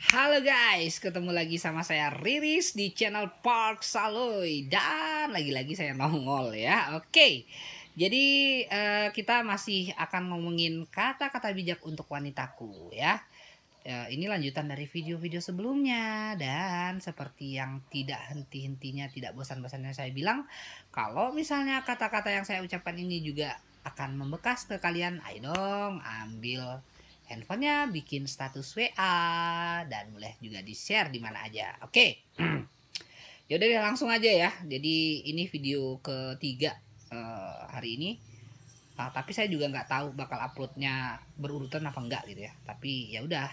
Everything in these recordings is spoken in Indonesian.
Halo guys, ketemu lagi sama saya Riris di channel Park Saloy. Dan lagi-lagi saya nongol ya. Oke, jadi kita masih akan ngomongin kata-kata bijak untuk wanitaku ya. Ini lanjutan dari video-video sebelumnya. Dan seperti yang tidak henti-hentinya, tidak bosan-bosannya saya bilang, kalau misalnya kata-kata yang saya ucapkan ini juga akan membekas ke kalian, ayo dong ambil handphonenya, bikin status WA, dan boleh juga di-share di mana aja. Oke. Yaudah deh, langsung aja ya. Jadi ini video ketiga hari ini. Tapi saya juga nggak tahu bakal uploadnya berurutan apa enggak gitu ya. Tapi ya udah,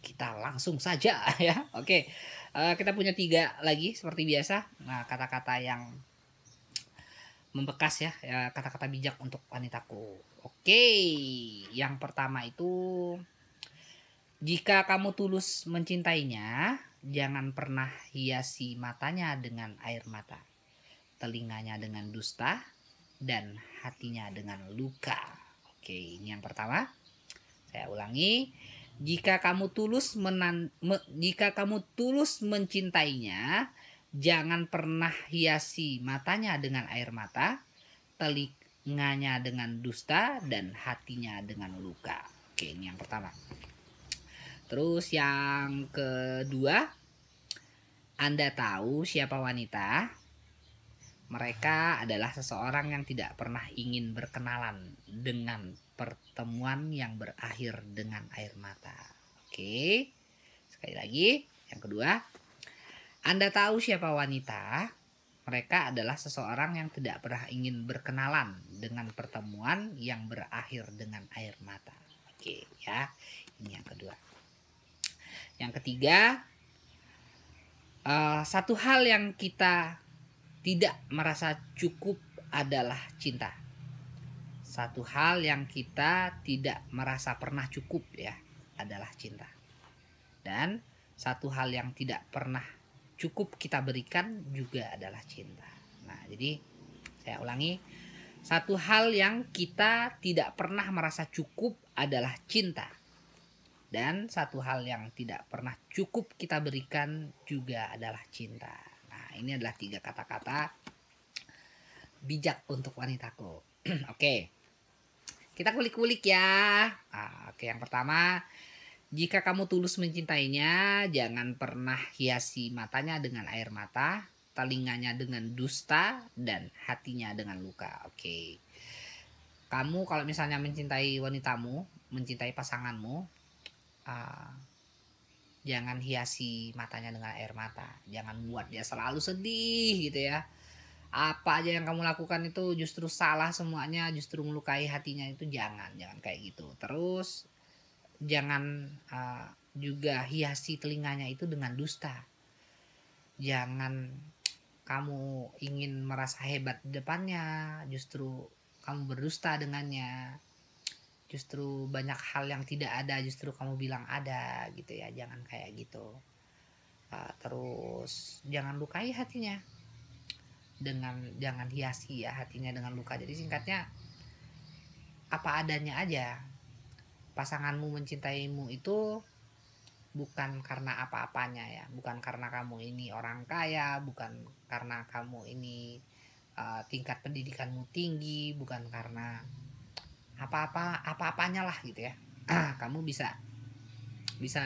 kita langsung saja ya. Oke. Kita punya 3 lagi seperti biasa. Nah, kata-kata yang membekas ya, kata-kata bijak untuk wanitaku. Oke, yang pertama itu, jika kamu tulus mencintainya, jangan pernah hiasi matanya dengan air mata, telinganya dengan dusta, dan hatinya dengan luka. Oke, ini yang pertama. Saya ulangi, jika kamu tulus mencintainya, jangan pernah hiasi matanya dengan air mata, telinganya dengan dusta, dan hatinya dengan luka. Oke, ini yang pertama. Terus yang kedua, Anda tahu siapa wanita? Mereka adalah seseorang yang tidak pernah ingin berkenalan dengan pertemuan yang berakhir dengan air mata. Oke, sekali lagi. Yang kedua, Anda tahu siapa wanita? Mereka adalah seseorang yang tidak pernah ingin berkenalan dengan pertemuan yang berakhir dengan air mata. Oke ya, ini yang kedua. Yang ketiga, satu hal yang kita tidak merasa cukup adalah cinta. Satu hal yang kita tidak merasa pernah cukup ya adalah cinta. Dan satu hal yang tidak pernah cukup kita berikan juga adalah cinta. Nah, jadi saya ulangi, satu hal yang kita tidak pernah merasa cukup adalah cinta. Dan satu hal yang tidak pernah cukup kita berikan juga adalah cinta. Nah, ini adalah 3 kata-kata bijak untuk wanitaku. Oke, kita kulik-kulik ya. Oke, yang pertama, jika kamu tulus mencintainya, jangan pernah hiasi matanya dengan air mata, telinganya dengan dusta, dan hatinya dengan luka. Oke, kamu kalau misalnya mencintai wanitamu, mencintai pasanganmu, jangan hiasi matanya dengan air mata, jangan buat dia selalu sedih gitu ya. Apa aja yang kamu lakukan itu justru salah semuanya, justru melukai hatinya, itu jangan kayak gitu. Terus jangan juga hiasi telinganya itu dengan dusta. Jangan kamu ingin merasa hebat di depannya, justru kamu berdusta dengannya. Justru banyak hal yang tidak ada, justru kamu bilang ada gitu ya. Jangan kayak gitu. Terus jangan lukai hatinya, jangan hiasi ya hatinya dengan luka. Jadi singkatnya, apa adanya aja. Pasanganmu mencintaimu itu bukan karena apa-apanya ya, bukan karena kamu ini orang kaya, bukan karena kamu ini tingkat pendidikanmu tinggi, bukan karena apa-apanya lah gitu ya. Kamu bisa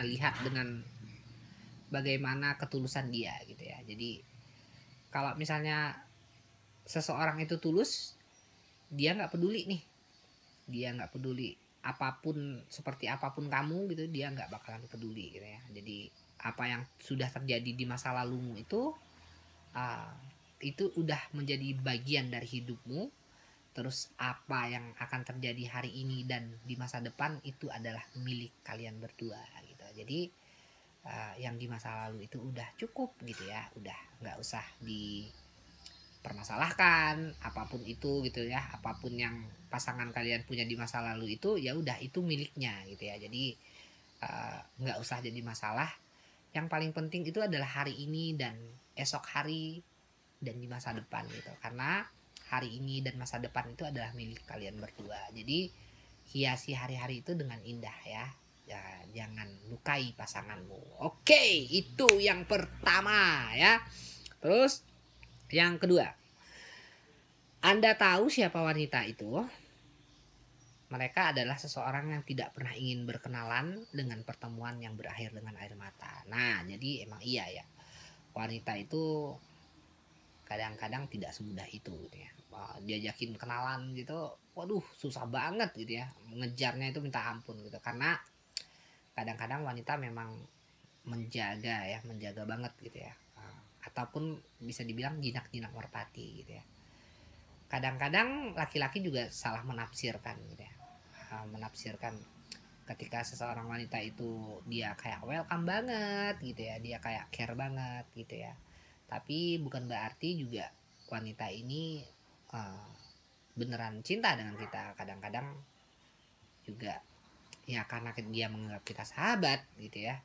lihat dengan bagaimana ketulusan dia gitu ya. Jadi kalau misalnya seseorang itu tulus, dia nggak peduli nih, dia nggak peduli apapun, seperti apapun kamu gitu, dia nggak bakalan peduli gitu ya. Jadi apa yang sudah terjadi di masa lalumu itu udah menjadi bagian dari hidupmu. Terus apa yang akan terjadi hari ini dan di masa depan itu adalah milik kalian berdua gitu. Jadi yang di masa lalu itu udah cukup gitu ya, udah nggak usah dipermasalahkan apapun itu gitu ya. Apapun yang pasangan kalian punya di masa lalu itu ya udah, itu miliknya gitu ya. Jadi nggak usah jadi masalah. Yang paling penting itu adalah hari ini dan esok hari dan di masa depan gitu. Karena hari ini dan masa depan itu adalah milik kalian berdua. Jadi hiasi hari-hari itu dengan indah ya. Ya, jangan lukai pasanganmu. Oke, itu yang pertama ya. Terus yang kedua, Anda tahu siapa wanita itu? Mereka adalah seseorang yang tidak pernah ingin berkenalan dengan pertemuan yang berakhir dengan air mata. Nah, jadi emang iya ya. Wanita itu kadang-kadang tidak semudah itu gitu ya. Diajakin kenalan gitu, waduh susah banget gitu ya. Mengejarnya itu minta ampun gitu. Karena kadang-kadang wanita memang menjaga banget gitu ya. Ataupun bisa dibilang jinak-jinak merpati gitu ya. Kadang-kadang laki-laki juga salah menafsirkan gitu ya. Menafsirkan ketika seseorang wanita itu dia kayak welcome banget gitu ya, dia kayak care banget gitu ya, tapi bukan berarti juga wanita ini uh, beneran cinta dengan kita. Kadang-kadang juga ya karena dia menganggap kita sahabat gitu ya,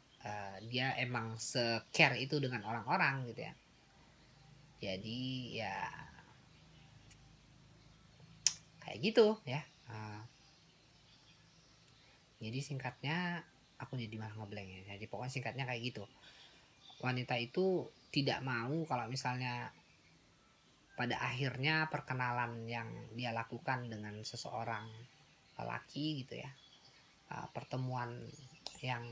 dia emang se-care itu dengan orang-orang gitu ya. Jadi ya kayak gitu ya. Jadi singkatnya aku jadi malah ngeblank ya. Jadi pokoknya singkatnya kayak gitu. Wanita itu tidak mau kalau misalnya pada akhirnya perkenalan yang dia lakukan dengan seseorang lelaki gitu ya, pertemuan yang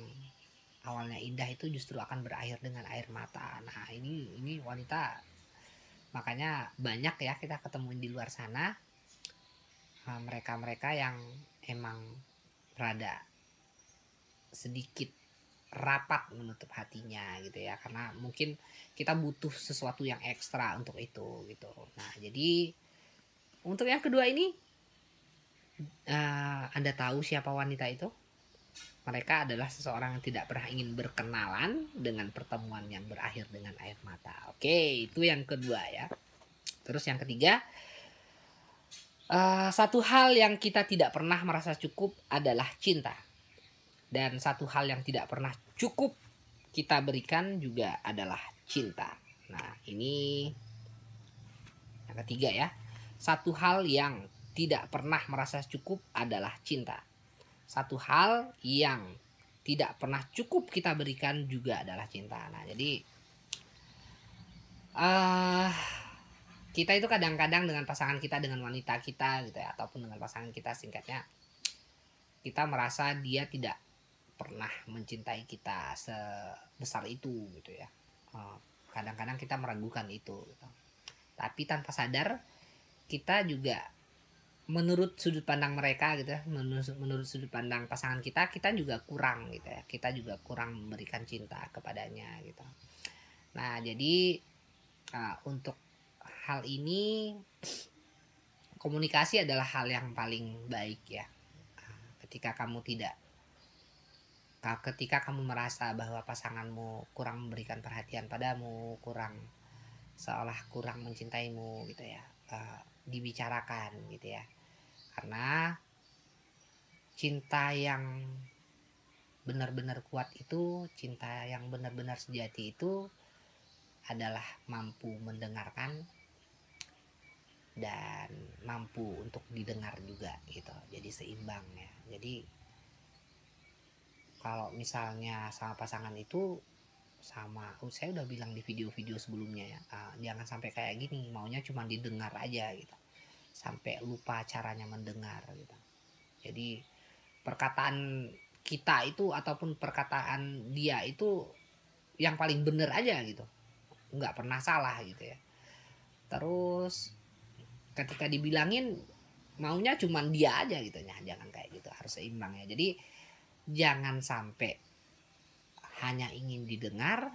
awalnya indah itu justru akan berakhir dengan air mata. Nah ini wanita, makanya banyak ya kita ketemuin di luar sana mereka-mereka yang emang rada sedikit rapat menutup hatinya gitu ya, karena mungkin kita butuh sesuatu yang ekstra untuk itu gitu. Nah jadi untuk yang kedua ini, Anda tahu siapa wanita itu? Mereka adalah seseorang yang tidak pernah ingin berkenalan dengan pertemuan yang berakhir dengan air mata. Oke, itu yang kedua ya. Terus yang ketiga, satu hal yang kita tidak pernah merasa cukup adalah cinta. Dan satu hal yang tidak pernah cukup kita berikan juga adalah cinta. Nah, ini yang ketiga ya. Satu hal yang tidak pernah merasa cukup adalah cinta. Satu hal yang tidak pernah cukup kita berikan juga adalah cinta. Nah, jadi kita itu kadang-kadang dengan pasangan kita, dengan wanita kita gitu ya, ataupun dengan pasangan kita singkatnya, kita merasa dia tidak pernah mencintai kita sebesar itu gitu ya. Kadang-kadang kita meragukan itu gitu. Tapi tanpa sadar kita juga menurut sudut pandang mereka gitu ya, menurut sudut pandang pasangan kita juga kurang gitu ya, kita juga kurang memberikan cinta kepadanya gitu. Nah jadi untuk hal ini komunikasi adalah hal yang paling baik ya. Ketika kamu merasa bahwa pasanganmu kurang memberikan perhatian padamu, seolah kurang mencintaimu gitu ya, dibicarakan gitu ya. Karena cinta yang benar-benar kuat itu, cinta yang benar-benar sejati itu adalah mampu mendengarkan dan mampu untuk didengar juga gitu. Jadi seimbang ya. Jadi kalau misalnya sama pasangan itu saya udah bilang di video-video sebelumnya ya, jangan sampai kayak gini, maunya cuma didengar aja gitu, sampai lupa caranya mendengar gitu. Jadi perkataan kita itu ataupun perkataan dia itu yang paling bener aja gitu, nggak pernah salah gitu ya. Terus ketika dibilangin maunya cuman dia aja gitu ya, jangan kayak gitu, harus seimbang ya. Jadi jangan sampai hanya ingin didengar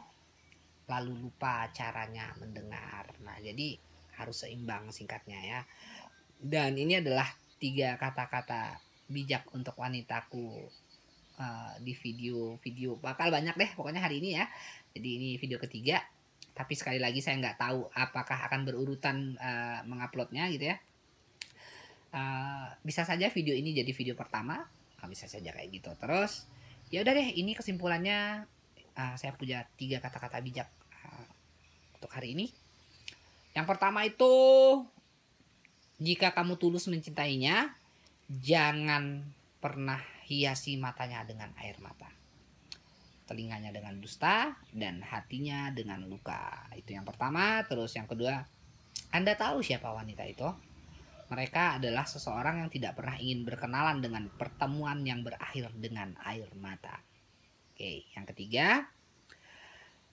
lalu lupa caranya mendengar. Nah jadi harus seimbang singkatnya ya. Dan ini adalah 3 kata-kata bijak untuk wanitaku di video bakal banyak deh pokoknya hari ini ya. Jadi ini video ketiga, tapi sekali lagi saya nggak tahu apakah akan berurutan menguploadnya gitu ya. Bisa saja video ini jadi video pertama, bisa saja kayak gitu. Terus ya udah deh, ini kesimpulannya, saya punya 3 kata-kata bijak untuk hari ini. Yang pertama itu, jika kamu tulus mencintainya, jangan pernah hiasi matanya dengan air mata, telinganya dengan dusta, dan hatinya dengan luka. Itu yang pertama. Terus yang kedua, Anda tahu siapa wanita itu? Mereka adalah seseorang yang tidak pernah ingin berkenalan dengan pertemuan yang berakhir dengan air mata. Oke, yang ketiga,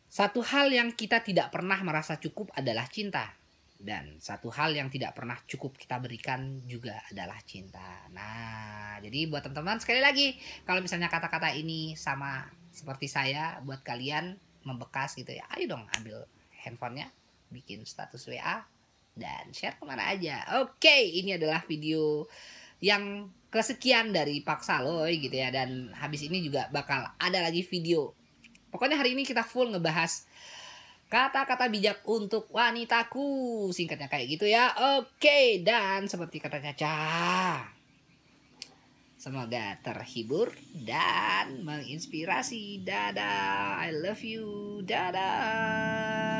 satu hal yang kita tidak pernah merasa cukup adalah cinta. Dan satu hal yang tidak pernah cukup kita berikan juga adalah cinta. Nah, jadi buat teman-teman sekali lagi, kalau misalnya kata-kata ini sama seperti saya, buat kalian membekas gitu ya, ayo dong ambil handphonenya, bikin status WA, dan share kemana aja. Oke, ini adalah video yang kesekian dari Pak Saloy gitu ya. Dan habis ini juga bakal ada lagi video. Pokoknya hari ini kita full ngebahas kata-kata bijak untuk wanitaku. Singkatnya kayak gitu ya. Oke, dan seperti kata Caca, semoga terhibur dan menginspirasi. Dadah, I love you. Dadah.